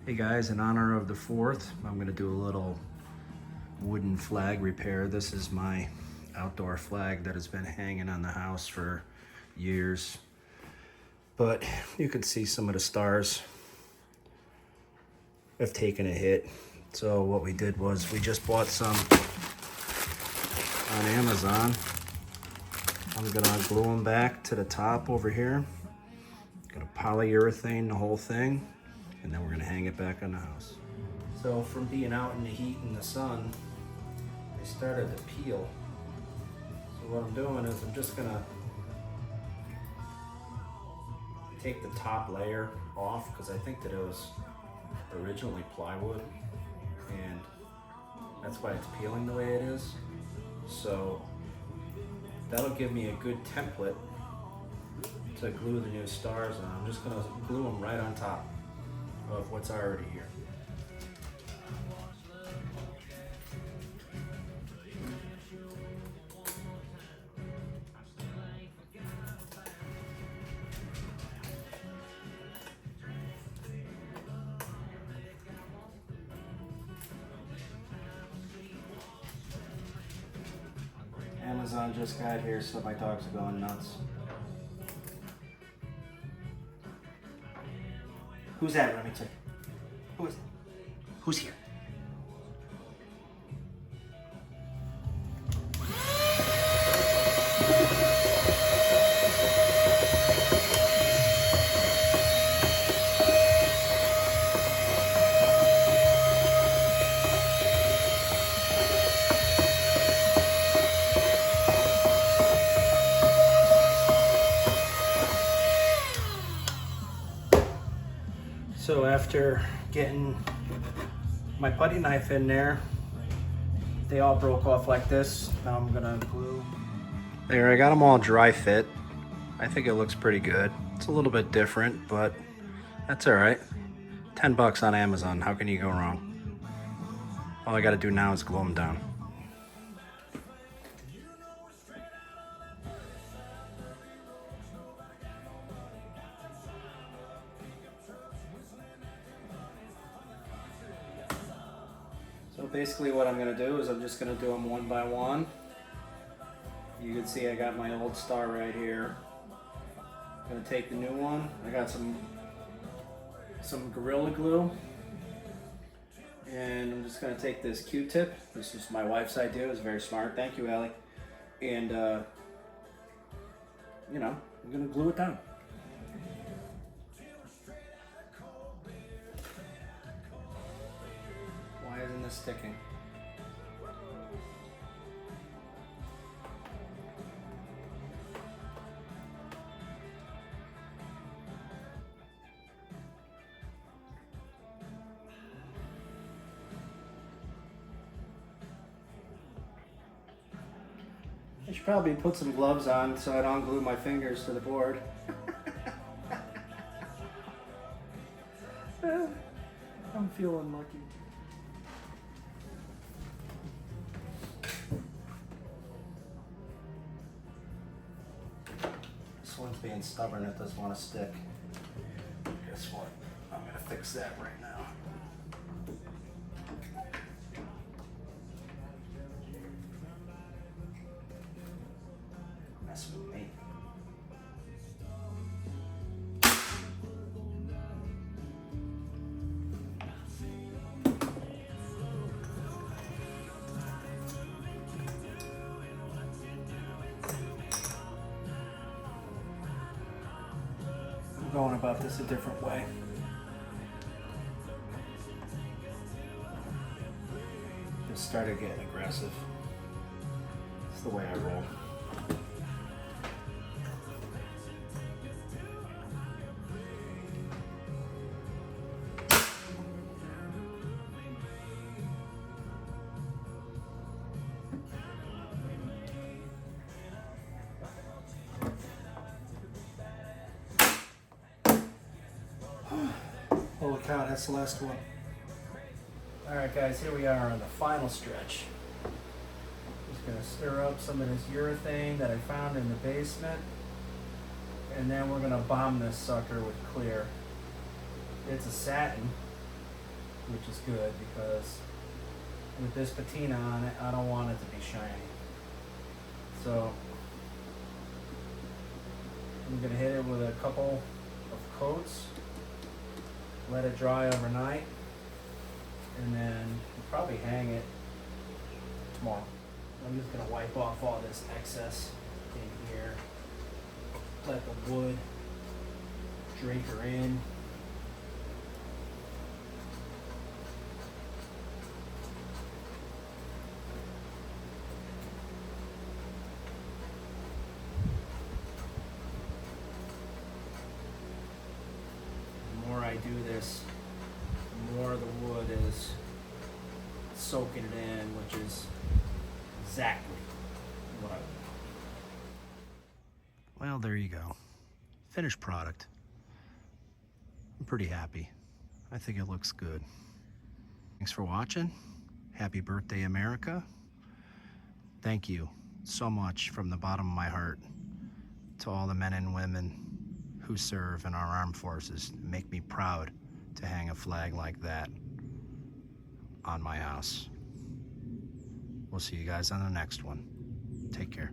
Hey guys, in honor of the 4th, I'm gonna do a little wooden flag repair. This is my outdoor flag that has been hanging on the house for years. But you can see some of the stars have taken a hit. So what we did was we just bought some on Amazon. I'm gonna glue them back to the top over here. Gonna polyurethane the whole thing, and then we're gonna hang it back on the house. So from being out in the heat and the sun, they started to peel. So what I'm doing is I'm just gonna take the top layer off because I think that it was originally plywood, and that's why it's peeling the way it is. So that'll give me a good template to glue the new stars on. I'm just gonna glue them right on top of what's already here. Amazon just got here, so my dogs are going nuts. Who's that, Remington? Who is it? Who's here? So after getting my putty knife in there, they all broke off like this. Now I'm gonna glue. There, I got them all dry fit. I think it looks pretty good. It's a little bit different, but that's all right. 10 bucks on Amazon, how can you go wrong? All I gotta do now is glue them down. So basically what I'm gonna do is I'm just gonna do them one by one. You can see I got my old star right here. I'm gonna take the new one. I got some Gorilla Glue. And I'm just gonna take this Q-tip. This is my wife's idea, it's very smart. Thank you, Allie. And you know, I'm gonna glue it down. Why isn't this sticking? I should probably put some gloves on so I don't glue my fingers to the board. I'm feeling lucky. This one's being stubborn, it doesn't want to stick. Guess what? I'm gonna fix that right now. Mess with me. I'm going about this a different way. Just started getting aggressive. It's the way I roll. Holy cow, that's the last one. All right, guys, here we are on the final stretch. Just gonna stir up some of this urethane that I found in the basement, and then we're gonna bomb this sucker with clear. It's a satin, which is good because with this patina on it, I don't want it to be shiny. So I'm gonna hit it with a couple of coats, let it dry overnight, and then probably hang it tomorrow. I'm just gonna wipe off all this excess in here, let the wood drake her in. The more I do this, the more the wood is soaking it in, which is exactly what I want. Well, there you go. Finished product. I'm pretty happy. I think it looks good. Thanks for watching. Happy birthday, America. Thank you so much from the bottom of my heart to all the men and women who serve in our armed forces. Make me proud to hang a flag like that on my house. We'll see you guys on the next one. Take care.